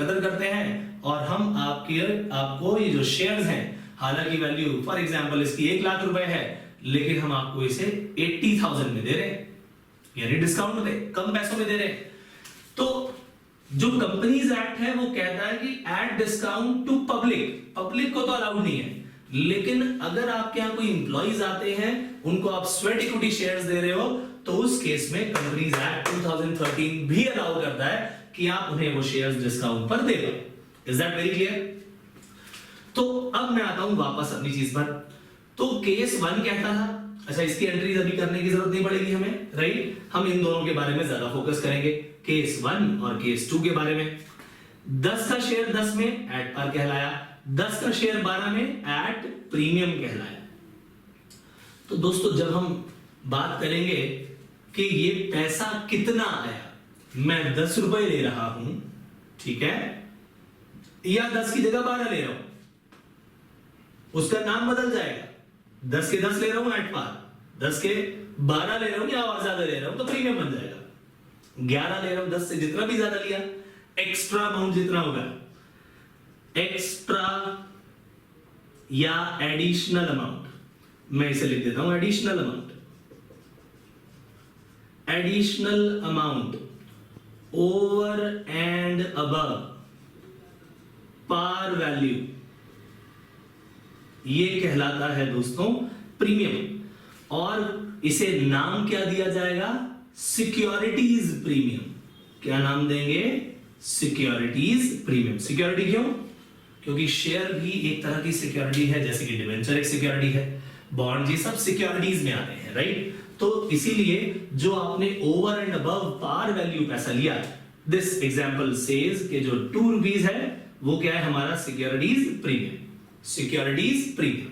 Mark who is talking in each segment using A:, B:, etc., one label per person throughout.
A: कदर करते हैं और हम आपको ये जो शेयर्स हैं, हालांकि वैल्यू फॉर एग्जांपल इसकी 1 लाख रुपए है, लेकिन हम आपको इसे 80,000 में दे रहे हैं, यानी डिस्काउंट पे, कम पैसों में दे रहे हैं। तो जो कंपनीज एक्ट है वो कहता है कि at discount to public, public को तो अलाउड नहीं है, लेकिन अगर आपके यहां कोई इंप्लॉइज आते हैं, उनको आप स्वेट इक्विटी शेयर्स दे रहे हो, तो उस केस में कंपनीज एक्ट 2013 भी अलाउ करता है कि आप उन्हें वो शेयर्स डिस्काउंट पर दे दो। Is that very clear? तो अब मैं आता हूं वापस अपनी चीज पर। तो केस 1 कहता था, अच्छा इसकी एंट्रीज अभी करने की जरूरत नहीं पड़ेगी हमें, राइट? हम इन दोनों के बारे में ज्यादा फोकस करेंगे, केस 1 और केस 2 के बारे में। 10 का शेयर 10 में एट पार कहलाया, 10 का शेयर 12 में एट प्रीमियम कहलाया। तो दोस्तों जब हम बात करेंगे कि ये पैसा कितना आया, मैं 10 रुपए ले रहा हूं, ठीक है, या 10 की जगह 12 ले रहा हूं, उसका नाम बदल जाएगा। 10 के 10 ले रहा हूं एट पार, 10 के 12 ले रहा हूं या और ज्यादा ले रहा हूं तो प्रीमियम बन जाएगा। 11 ले रहा हूं, 10 से जितना भी ज्यादा लिया, एक्स्ट्रा अमाउंट जितना होगा, एक्स्ट्रा या एडिशनल अमाउंट, मैं इसे लिख देता हूं additional amount. Additional amount over and above par value, ये कहलाता है दोस्तों प्रीमियम। और इसे नाम क्या दिया जाएगा? Securities premium. क्या नाम देंगे? Securities premium. सिक्योरिटी क्यों? क्योंकि शेयर भी एक तरह की सिक्योरिटी है, जैसे कि डिवेंचर एक सिक्योरिटी है, बॉन्ड, ये सब सिक्योरिटीज में आते हैं, राइट? तो इसीलिए जो आपने over and above par value पैसा लिया, दिस एग्जांपल सेज कि जो 2 रुपीस है वो क्या है? हमारा सिक्योरिटीज प्रीमियम, सिक्योरिटीज प्रीमियम।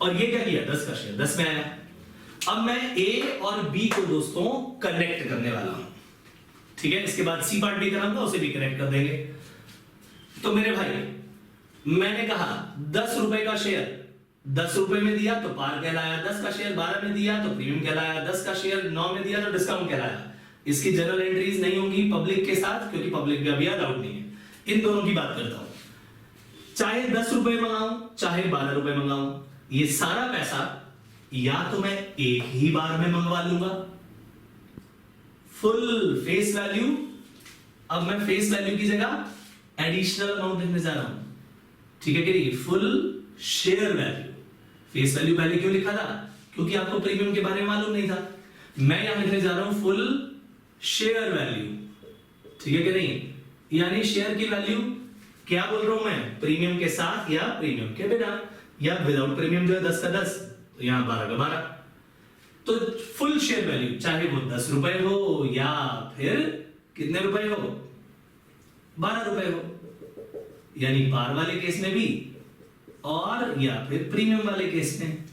A: और ये क्या किया? 10 का शेयर 10 में आया। अब मैं ए और बी को दोस्तों कनेक्ट करने वाला हूं, ठीक है? इसके बाद सी पार्ट भी कराऊंगा, उसे भी कनेक्ट कर देंगे। तो मेरे भाई, मैंने कहा 10 रुपए का शेयर 10 रुपए में दिया तो पार कहलाया, 10 का शेयर 12 में दिया तो प्रीमियम कहलाया, 10 का शेयर 9 में दिया तो डिस्काउंट कहलाया। इसकी जनरल एंट्रीज नहीं होंगी पब्लिक के साथ, क्योंकि पब्लिक भी अभी अलाउड नहीं है। इन दोनों की बात करता हूं, चाहे 10 रुपए मंगाऊं चाहे 12 रुपए मंगाऊं, ये सारा पैसा या तो मैं एक ही बार में मंगवा लूंगा, फुल फेस वैल्यू। अब मैं फेस वैल्यू की जगह एडिशनल अमाउंट लिखने जा रहा हूं, ठीक है कि नहीं? Full share value. Face value पहले क्यों लिखा था? क्योंकि आपको प्रीमियम के बारे में मालूम नहीं था। मैं यहां लिखने जा रहा हूं फुल शेयर वैल्यू, ठीक है कि नहीं? यानी शेयर की वैल्यू क्या बोल रहा हूं मैं? प्रीमियम के साथ या प्रीमियम के बिना, या विदाउट प्रीमियम जो है 10 का 10, तो यहां 12 का 12। तो फुल शेयर वैल्यू, चाहे वो 10 रुपए हो या फिर कितने रुपए हो? 12 रुपए हो, यानी पार वाले केस में भी और या फिर प्रीमियम वाले केस में।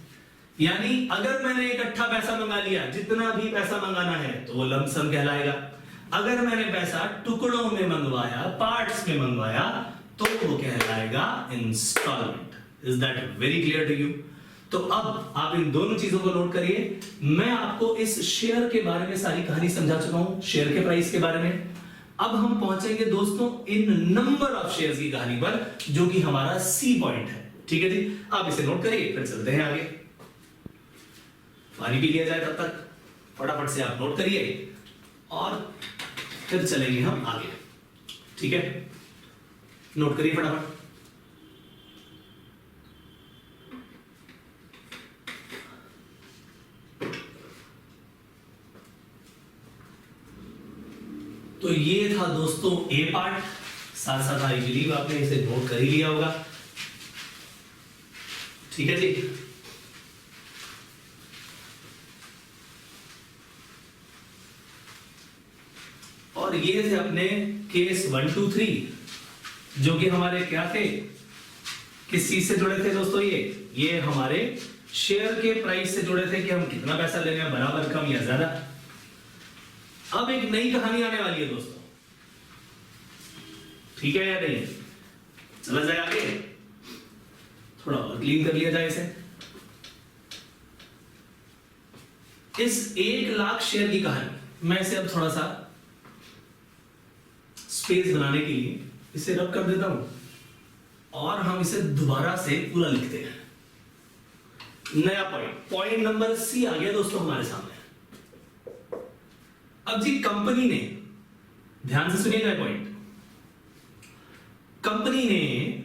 A: यानी अगर मैंने इकट्ठा पैसा मंगा लिया, जितना भी पैसा मंगाना है, तो वो लमसम कहलाएगा। अगर मैंने पैसा टुकड़ों में मंगवाया, पार्ट्स में मंगवाया, तो वो कहलाएगा instalment. Is that very clear to you? तो अब आप इन दोनों चीजों को नोट करिए। मैं आपको इस शेयर के बारे में सारी कहानी समझा चुका हूं, शेयर के प्राइस के बारे में। अब हम पहुंचेंगे दोस्तों इन नंबर ऑफ शेयर्स की कहानी पर, जो कि हमारा सी पॉइंट है, ठीक है जी? आप इसे नोट करिए, फिर चलते हैं आगे। पानी पी लिया जाए तब तक, फटाफट से आप नोट करिए और फिर चलेंगे हम आगे, ठीक है? नोट करिए फटाफट। तो ये था दोस्तों ए पार्ट, साथ साथ आई बिलीव आपने इसे नोट कर ही लिया होगा, ठीक है जी? और ये थे अपने केस 1 2 3, जो कि हमारे क्या थे? किस चीज से जुड़े थे दोस्तों? ये हमारे शेयर के प्राइस से जुड़े थे कि हम कितना पैसा ले रहे हैं, बराबर, कम या ज्यादा। अब एक नई कहानी आने वाली है दोस्तों, ठीक है या नहीं? चला जाए आगे, थोड़ा और क्लीन कर लिया जाए इसे। इस 1 लाख शेयर की कहानी मैं इसे अब थोड़ा सा स्पेस बनाने के लिए इसे रब कर देता हूं और हम इसे दोबारा से पूरा लिखते हैं। नया पॉइंट नंबर सी आ गया दोस्तों हमारे सामने। अब जी कंपनी ने, ध्यान से सुनिएगा पॉइंट, कंपनी ने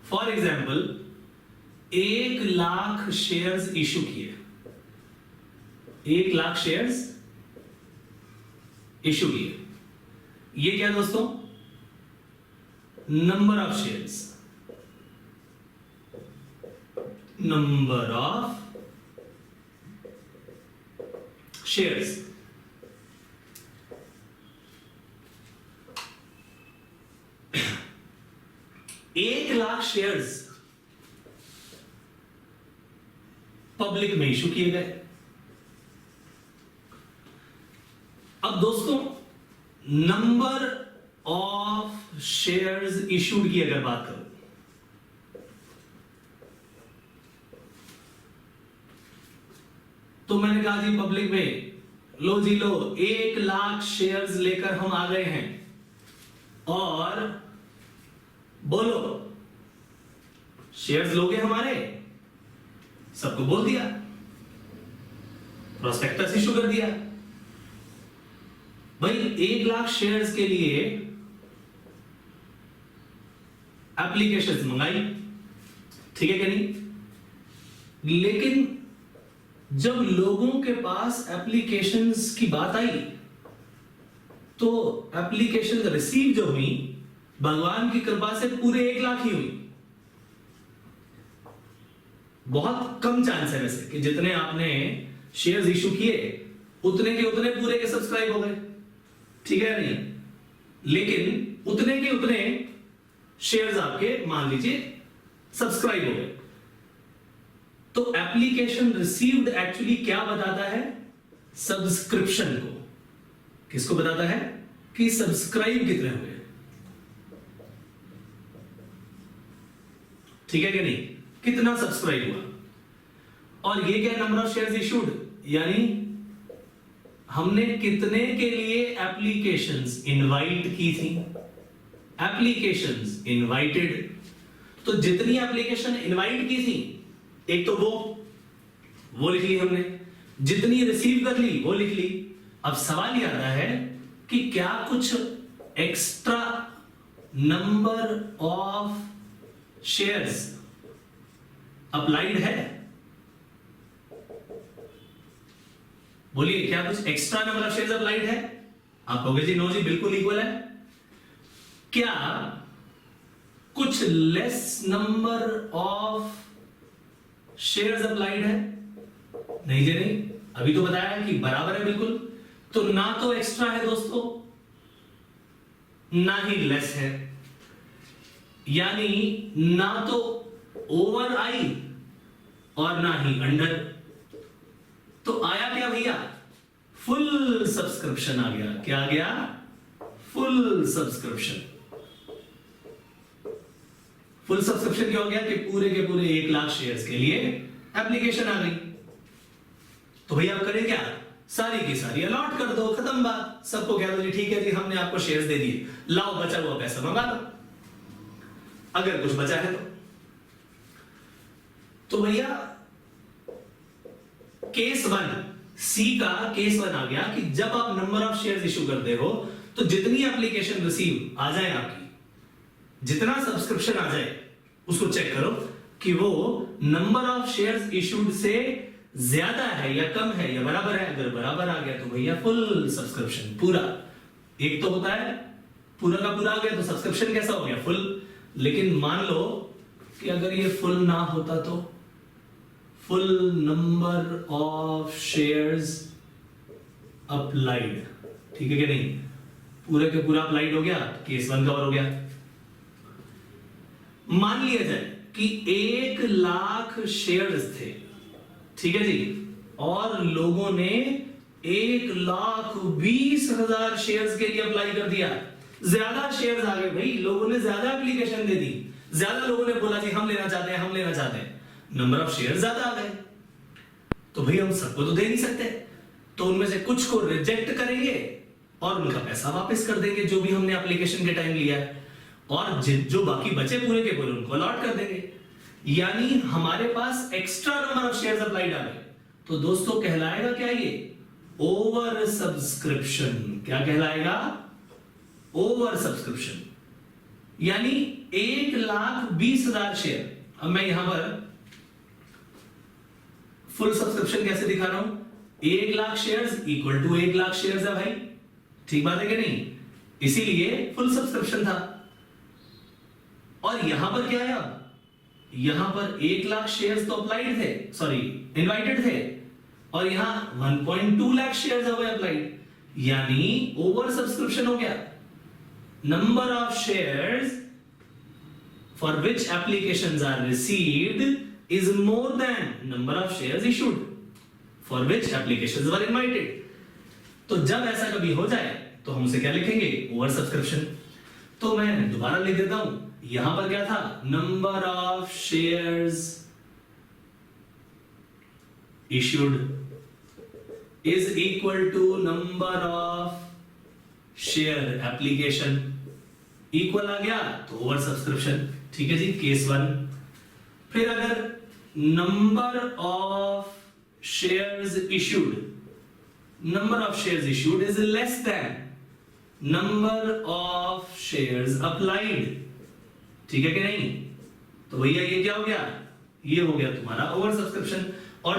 A: फॉर एग्जाम्पल 1,00,000 शेयर्स इशू किए, 1,00,000 शेयर्स इशू किए। ये क्या दोस्तों? Number of shares, number of shares. एक 1,00,000 शेयर्स पब्लिक में इशू किए गए। अब दोस्तों नंबर ऑफ शेयर्स इशूड की अगर बात करूं तो मैंने कहा जी पब्लिक में लो जी लो 1,00,000 शेयर्स लेकर हम आ गए हैं और बोलो शेयर्स लोगे हमारे, सबको बोल दिया, प्रोस्पेक्टस इशू कर दिया। भाई 1,00,000 शेयर्स के लिए एप्लीकेशंस मंगाई, ठीक है कि नहीं? लेकिन जब लोगों के पास एप्लीकेशंस की बात आई तो एप्लीकेशन रिसीव जो हुई भगवान की कृपा से पूरे 1,00,000 ही हुई। बहुत कम चांस है वैसे कि जितने आपने शेयर्स इशू किए उतने के उतने पूरे के सब्सक्राइब हो गए, ठीक है नहीं? लेकिन उतने के उतने शेयर्स आपके मान लीजिए सब्सक्राइब हो गए। तो एप्लीकेशन रिसीव्ड एक्चुअली क्या बताता है? सब्सक्रिप्शन को। किसको बताता है? कि सब्सक्राइब कितने हुए, ठीक है कि नहीं? कितना सब्सक्राइब हुआ। और ये क्या? नंबर ऑफ शेयर्स इशूड, यानी हमने कितने के लिए एप्लीकेशंस इनवाइट की थी। एप्लीकेशंस इनवाइटेड, तो जितनी एप्लीकेशन इनवाइट की थी एक तो वो लिख ली हमने, जितनी रिसीव कर ली वो लिख ली। अब सवाल ये आता है कि क्या कुछ extra number of shares applied है? बोलिए क्या कुछ extra number of shares applied है? आप कहोगे जी नो जी बिल्कुल इक्वल है। क्या कुछ less number of shares applied है? नहीं जी नहीं, अभी तो बताया है कि बराबर है बिल्कुल। तो ना तो एक्स्ट्रा है दोस्तों ना ही लेस है, यानी ना तो ओवर आई और ना ही अंडर। तो आया क्या भैया? फुल सब्सक्रिप्शन आ गया। क्या आ गया? Full subscription. फुल सब्सक्रिप्शन क्या हो गया? कि पूरे के पूरे 1,00,000 शेयर्स के लिए एप्लीकेशन आ गई। तो भैया आप करें क्या? सारी की सारी अलॉट कर दो, खत्म बात। सबको कह दो जी ठीक है जी हमने आपको शेयर्स दे दिए, लाओ बचा हुआ पैसा मंगा दो, अगर कुछ बचा है तो भैया केस 1 सी का केस 1 आ गया कि जब आप नंबर ऑफ शेयर्स इशू करते हो तो जितनी एप्लीकेशन रिसीव आ जाए आपकी, जितना सब्सक्रिप्शन आ जाए उसको चेक करो कि वो नंबर ऑफ शेयर्स इशूड से ज्यादा है या कम है या बराबर है। अगर बराबर आ गया तो भैया फुल सब्सक्रिप्शन पूरा। एक तो होता है पूरा का पूरा आ गया तो सब्सक्रिप्शन कैसा हो गया? फुल। लेकिन मान लो कि अगर ये फुल ना होता तो full number of shares applied, ठीक है कि नहीं? पूरे के पूरा अप्लाइड हो गया, केस 1 कवर हो गया। मान लिया जाए कि 1,00,000 शेयर्स थे, ठीक है जी, और लोगों ने 1,20,000 शेयर्स के लिए अप्लाई कर दिया। ज्यादा शेयर्स आ गए भाई, लोगों ने ज्यादा एप्लीकेशन दे दी, ज्यादा लोगों ने बोला जी हम लेना चाहते हैं, हम लेना चाहते हैं, नंबर ऑफ शेयर्स ज्यादा आ गए। तो भाई हम सबको तो दे नहीं सकते, तो उनमें से कुछ को रिजेक्ट करेंगे और उनका पैसा वापस कर देंगे जो भी हमने एप्लीकेशन के टाइम लिया है, और जो बाकी बचे पूरे के पूरे उनको अलॉट कर देंगे। यानी हमारे पास extra number of shares applied आ गए। तो दोस्तों कहलाएगा क्या ये? Over subscription. क्या कहलाएगा? Over subscription. यानी 1,20,000 शेयर। अब मैं यहां पर फुल सब्सक्रिप्शन कैसे दिखा रहा हूं? 1,00,000 शेयर्स इक्वल टू 1,00,000 शेयर्स है भाई, ठीक बात है कि नहीं? इसीलिए फुल सब्सक्रिप्शन था। और यहां पर क्या है? अब यहां पर 1,00,000 शेयर्स तो अप्लाइड थे, सॉरी इनवाइटेड थे, और यहां 1.2 लाख शेयर्स हो गए अप्लाइड, यानी ओवर सब्सक्रिप्शन हो गया। Number of shares for which applications are received is more than number of shares issued for which applications were invited। तो जब ऐसा कभी हो जाए तो हम उसे क्या लिखेंगे? Over subscription. तो मैं दोबारा लिख देता हूं, यहां पर क्या था? Number of shares issued is equal to number of share application, equal आ गया तो ओवर सब्सक्रिप्शन। ठीक है जी, केस 1। फिर अगर number of shares issued is less than number of shares applied, ठीक है कि नहीं? तो भैया ये क्या हो गया? ये हो गया तुम्हारा ओवर सब्सक्रिप्शन। और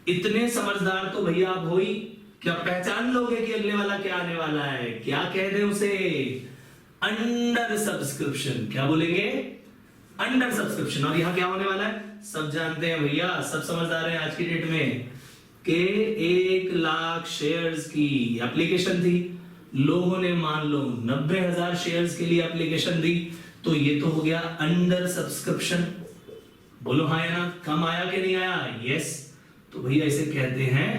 A: इतने समझदार तो भैया आप हो ही, क्या पहचान लोगे कि अगले वाला क्या आने वाला है? क्या कह दे उसे? Under subscription. क्या बोलेंगे? Under subscription. और यहां क्या होने वाला है? सब जानते हैं भैया, सब समझदार हैं आज की डेट में, कि 1,00,000 शेयर्स की एप्लीकेशन थी, लोगों ने मान लो 90,000 शेयर्स के लिए एप्लीकेशन दी, तो ये तो हो गया अंडर सब्सक्रिप्शन। बोलो हाँ या ना? कम आया कि नहीं आया? यस। तो भैया इसे कहते हैं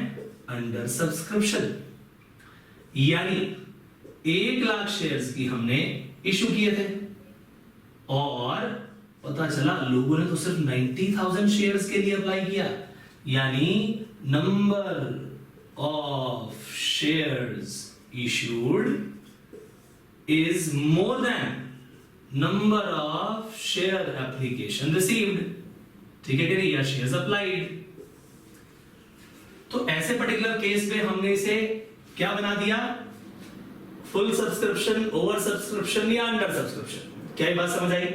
A: अंडर सब्सक्रिप्शन। यानी 1,00,000 शेयर्स की हमने इशू किए थे, और पता चला लोगों ने तो सिर्फ 90,000 शेयर्स के लिए अप्लाई किया, यानी number of shares issued is more than number of share application received, ठीक है कि नहीं? या शेयर्स अप्लाइड। तो ऐसे पर्टिकुलर केस में हमने इसे क्या बना दिया? फुल सब्सक्रिप्शन, ओवर सब्सक्रिप्शन या अंडर सब्सक्रिप्शन। क्या ये बात समझ आई?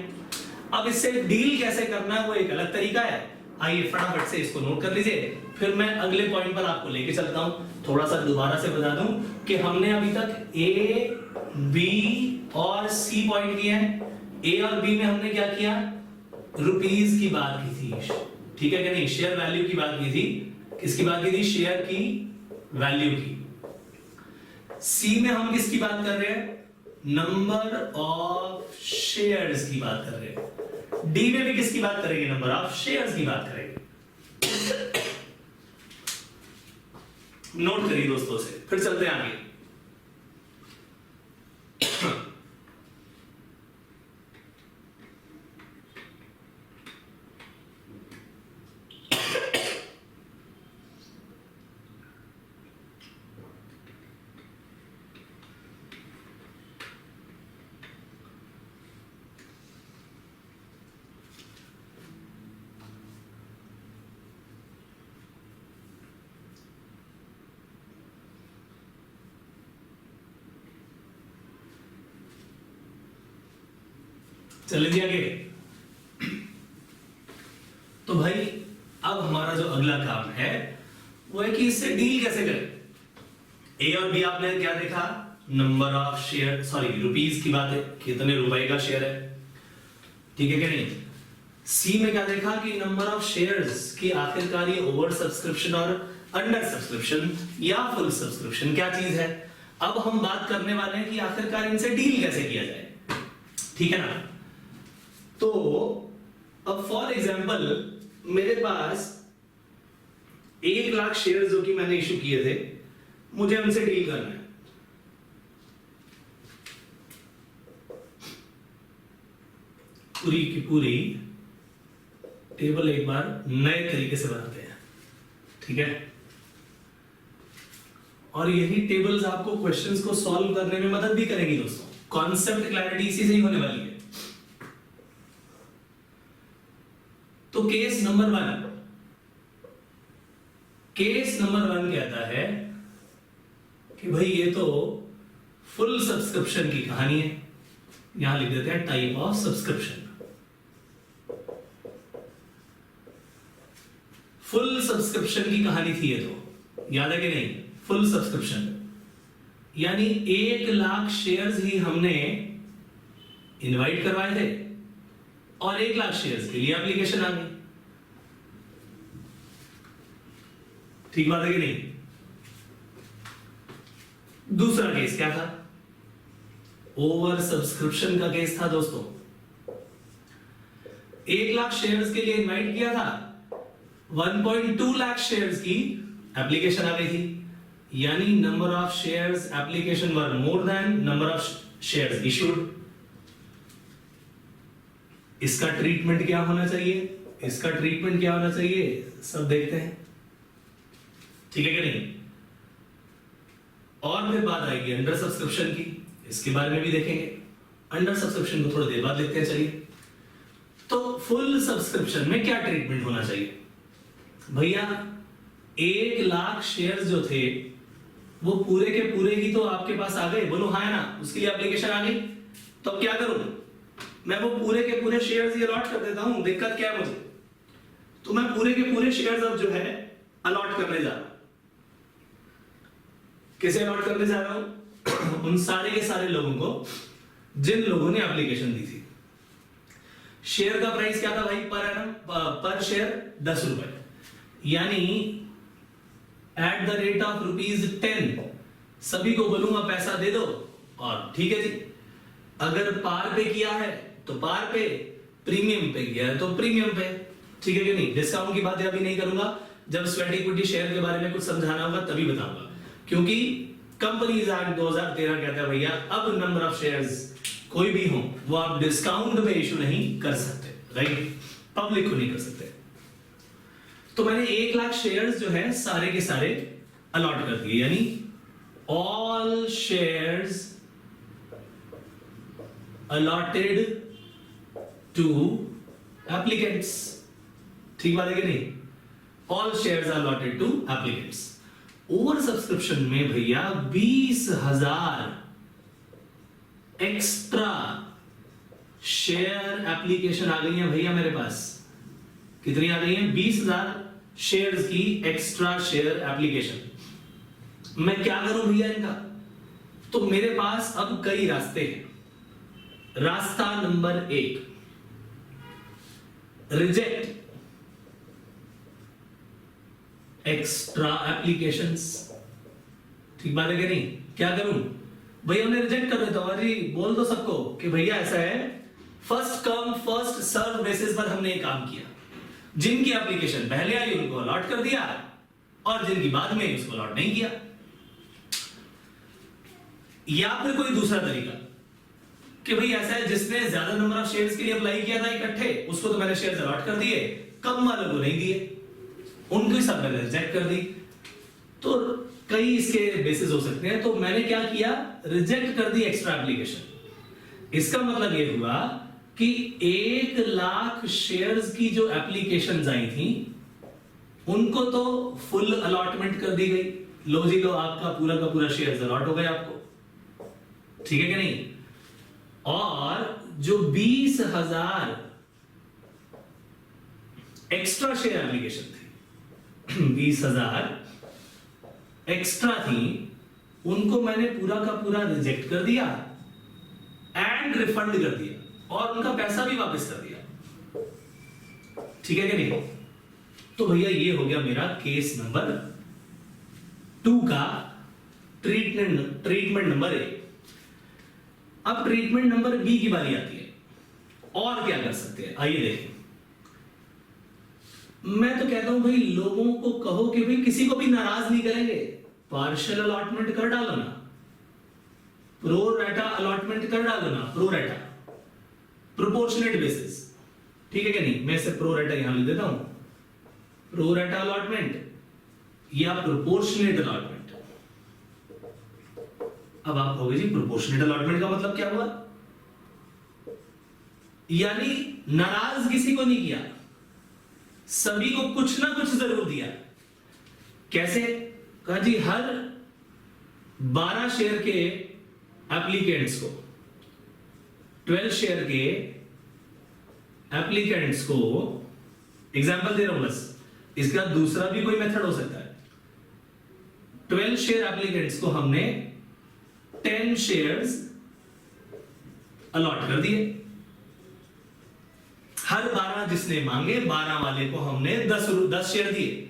A: अब इससे डील कैसे करना है वो एक अलग तरीका है। आइए फटाफट से इसको नोट कर लीजिए, फिर मैं अगले पॉइंट पर आपको लेके चलता हूं। थोड़ा सा दोबारा से बता दूं कि हमने अभी तक ए, बी और सी पॉइंट किए हैं। ए और बी में हमने क्या किया? रुपीस की बात की थी, ठीक है कि नहीं? शेयर वैल्यू की बात की थी। किसकी बात की थी? शेयर की वैल्यू की। सी में हम किसकी बात कर रहे हैं? नंबर ऑफ शेयर्स की बात कर रहे हैं। डी में भी किसकी बात करेंगे? नंबर ऑफ शेयर्स की बात करेंगे। नोट करिए दोस्तों से, फिर चलते हैं आगे। चले जी आगे। तो भाई अब हमारा जो अगला काम है वो है कि इससे डील कैसे करें। ए और बी आपने क्या देखा? Number of share, sorry rupees की बात है, कितने रुपए का शेयर है, ठीक है कि नहीं? सी में क्या देखा कि नंबर ऑफ शेयर्स की आखिरकार ये ओवर सब्सक्रिप्शन और अंडर सब्सक्रिप्शन या फुल सब्सक्रिप्शन क्या चीज है। अब हम बात करने वाले हैं कि आखिरकार इनसे डील कैसे किया जाए, ठीक है ना? तो अब फॉर एग्जाम्पल मेरे पास 1,00,000 शेयर जो कि मैंने इशू किए थे, मुझे उनसे डील करना है। पूरी की पूरी टेबल एक बार नए तरीके से बनाते हैं, ठीक है? और यही टेबल्स आपको क्वेश्चंस को सॉल्व करने में मदद भी करेगी दोस्तों। कॉन्सेप्ट क्लैरिटी इसी से ही होने वाली है। तो केस नंबर 1 कहता है कि भाई ये तो फुल सब्सक्रिप्शन की कहानी है। यहां लिख देते हैं type of subscription. Full subscription की कहानी थी ये, तो याद है कि नहीं? फुल सब्सक्रिप्शन यानी 1 लाख शेयर्स ही हमने इनवाइट करवाए थे और 1 लाख शेयर्स के लिए एप्लीकेशन आ गई। ठीक बात है कि नहीं? दूसरा केस क्या था? ओवर सब्सक्रिप्शन का केस था दोस्तों। 1 लाख शेयर्स के लिए इनवाइट किया था, 1.2 लाख शेयर्स की एप्लीकेशन आ गई थी, यानी number of shares application were more than number of shares issued. इसका ट्रीटमेंट क्या होना चाहिए? इसका ट्रीटमेंट क्या होना चाहिए सब देखते हैं, ठीक है कि नहीं? और फिर बात आएगी अंडर सब्सक्रिप्शन की, इसके बारे में भी देखेंगे। अंडर सब्सक्रिप्शन को थोड़ी देर बाद देखते हैं। चलिए, तो फुल सब्सक्रिप्शन में क्या ट्रीटमेंट होना चाहिए? भैया 1 लाख शेयर्स जो थे वो पूरे के पूरे ही तो आपके पास आ गए, बोलो हाँ है ना? उसके लिए एप्लीकेशन आ गई, तो अब क्या करूं? मैं वो पूरे के पूरे शेयर्स ही अलॉट कर देता हूं। दिक्कत क्या है मुझे? तो मैं पूरे के पूरे शेयर्स अब जो है अलॉट करने जा रहा हूं। किसे अलॉट करने जा रहा हूं? उन सारे के सारे लोगों को जिन लोगों ने एप्लीकेशन दी थी। शेयर का प्राइस क्या था भाई? पर शेयर 10 रुपए, यानी एट द रेट ऑफ ₹10 सभी को बोलूंगा पैसा दे दो, और ठीक है जी। अगर पार पे किया है तो पार पे, प्रीमियम पे किया है तो प्रीमियम पे, ठीक है कि नहीं? डिस्काउंट की बातें अभी नहीं करूंगा, जब स्वेट इक्विटी शेयर के बारे में कुछ समझाना होगा तभी बताऊंगा, क्योंकि कंपनीज एक्ट 2013 कहता है भैया अब नंबर ऑफ शेयर्स कोई भी हो वो आप डिस्काउंट में इशू नहीं कर सकते, राइट? पब्लिक को नहीं कर सकते। तो मैंने 1 लाख शेयर्स जो है सारे के सारे अलॉट कर दिए, यानी all shares allotted to applicants. ठीक बात है कि नहीं? All shares allotted to applicants. Over subscription में भैया 20,000 एक्स्ट्रा शेयर एप्लीकेशन आ गई है भैया मेरे पास। कितनी आ गई है? 20,000 शेयर्स की एक्स्ट्रा शेयर एप्लीकेशन। मैं क्या करूं भैया इनका? तो मेरे पास अब कई रास्ते हैं। रास्ता नंबर 1, रिजेक्ट एक्स्ट्रा एप्लीकेशंस। ठीक बात है कि नहीं? क्या करूं भैया? उन्हें रिजेक्ट कर देता हूं। अरे बोल दो सबको कि भैया ऐसा है, first come first serve basis पर हमने ये काम किया। जिनकी एप्लीकेशन पहले आई उनको अलॉट कर दिया, और जिनकी बाद में उसको अलॉट नहीं किया। या फिर कोई दूसरा तरीका कि भाई ऐसा है, जिसने ज्यादा नंबर ऑफ शेयर्स के लिए अप्लाई किया था इकट्ठे, उसको तो मैंने शेयर्स अलॉट कर दिए, कम वालों को नहीं दिए, उनकी सब मैंने रिजेक्ट कर दी। तो कई इसके बेसिस हो सकते हैं। तो मैंने क्या किया? रिजेक्ट कर दी एक्स्ट्रा एप्लीकेशन। इसका मतलब यह हुआ कि 1 लाख शेयर्स की जो एप्लीकेशंस आई थी उनको तो फुल अलॉटमेंट कर दी गई। लो जी लो, आपका पूरा का पूरा शेयर्स अलॉट हो गया आपको, ठीक है कि नहीं? और जो 20,000 एक्स्ट्रा शेयर एप्लीकेशन थी, 20,000 एक्स्ट्रा थी, उनको मैंने पूरा का पूरा रिजेक्ट कर दिया एंड रिफंड कर दिया, और उनका पैसा भी वापस कर दिया। ठीक है कि नहीं? तो भैया ये हो गया मेरा केस नंबर 2 का ट्रीटमेंट नंबर 1। अब ट्रीटमेंट नंबर बी की बारी आती है। और क्या कर सकते हैं, आइए देखें। मैं तो कहता हूं भाई, लोगों को कहो कि भाई किसी को भी नाराज नहीं करेंगे, पार्शियल अलॉटमेंट कर डालो ना, प्रो रेटा अलॉटमेंट कर डालो ना, प्रो रेटा, प्रोपोर्शनेट बेसिस। ठीक है कि नहीं? मैं इसे प्रो रेटा यहां लिख देता हूं, प्रो रेटा अलॉटमेंट या प्रोपोर्शनेट अलॉटमेंट। अब आप कहोगे जी प्रोपोर्शनेट अलॉटमेंट का मतलब क्या हुआ? यानी नाराज किसी को नहीं किया, सभी को कुछ ना कुछ जरूर दिया। कैसे? कहा जी हर 12 शेयर के एप्लीकेंट्स को, 12 शेयर के एप्लीकेंट्स को, एग्जांपल दे रहा हूं बस, इसका दूसरा भी कोई मेथड हो सकता है। 12 शेयर एप्लीकेंट्स को हमने 10 शेयर्स अलॉट कर दिए। हर 12 जिसने मांगे 12 वाले को हमने 10 शेयर दिए,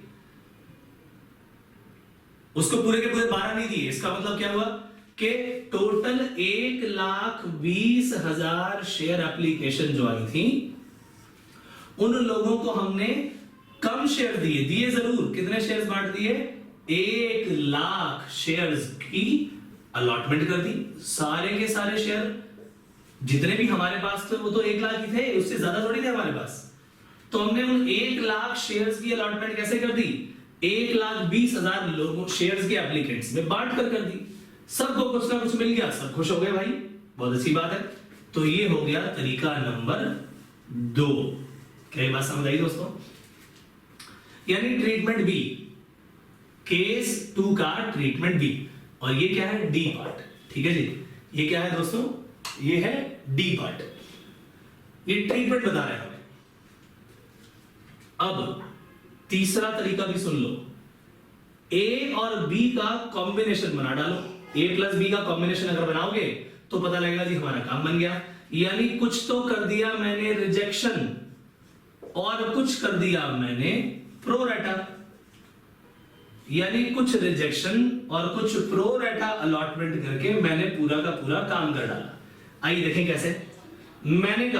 A: उसको पूरे के पूरे 12 नहीं दिए। इसका मतलब क्या हुआ कि टोटल 1,20,000 शेयर एप्लीकेशन जो आई थी, उन लोगों को हमने कम शेयर दिए जरूर। कितने शेयर्स बांट दिए? 1,00,000 शेयर्स की अलॉटमेंट कर दी। सारे के सारे शेयर जितने भी हमारे पास थे वो तो 1,00,000 ही थे, उससे ज्यादा थोड़ी थे हमारे पास। तो हमने उन 1,00,000 शेयर्स की अलॉटमेंट कैसे कर दी? 1,20,000 लोगों शेयर्स के एप्लीकेंट्स में बांट कर दी। सबको कुछ ना कुछ मिल गया, सब खुश हो गए भाई, बहुत अच्छी बात है। तो ये हो गया तरीका नंबर 2। क्या ये बात समझ आई दोस्तों? यानी ट्रीटमेंट बी, केस 2 का ट्रीटमेंट बी। और ये क्या है? D part. ठीक है जी, ये क्या है दोस्तों? ये है डी पार्ट। ये ट्रीटमेंट बता रहे हैं हमें। अब तीसरा तरीका भी सुन लो। ए और बी का कॉम्बिनेशन बना डालो। ए प्लस बी का कॉम्बिनेशन अगर बनाओगे तो पता लगेगा जी हमारा काम बन गया। यानी कुछ तो कर दिया मैंने रिजेक्शन और कुछ कर दिया मैंने प्रो रेटा। यानी कुछ रिजेक्शन और कुछ प्रो रेटा अलॉटमेंट करके मैंने पूरा का पूरा काम कर डाला। आइए देखें कैसे। मैंने कहा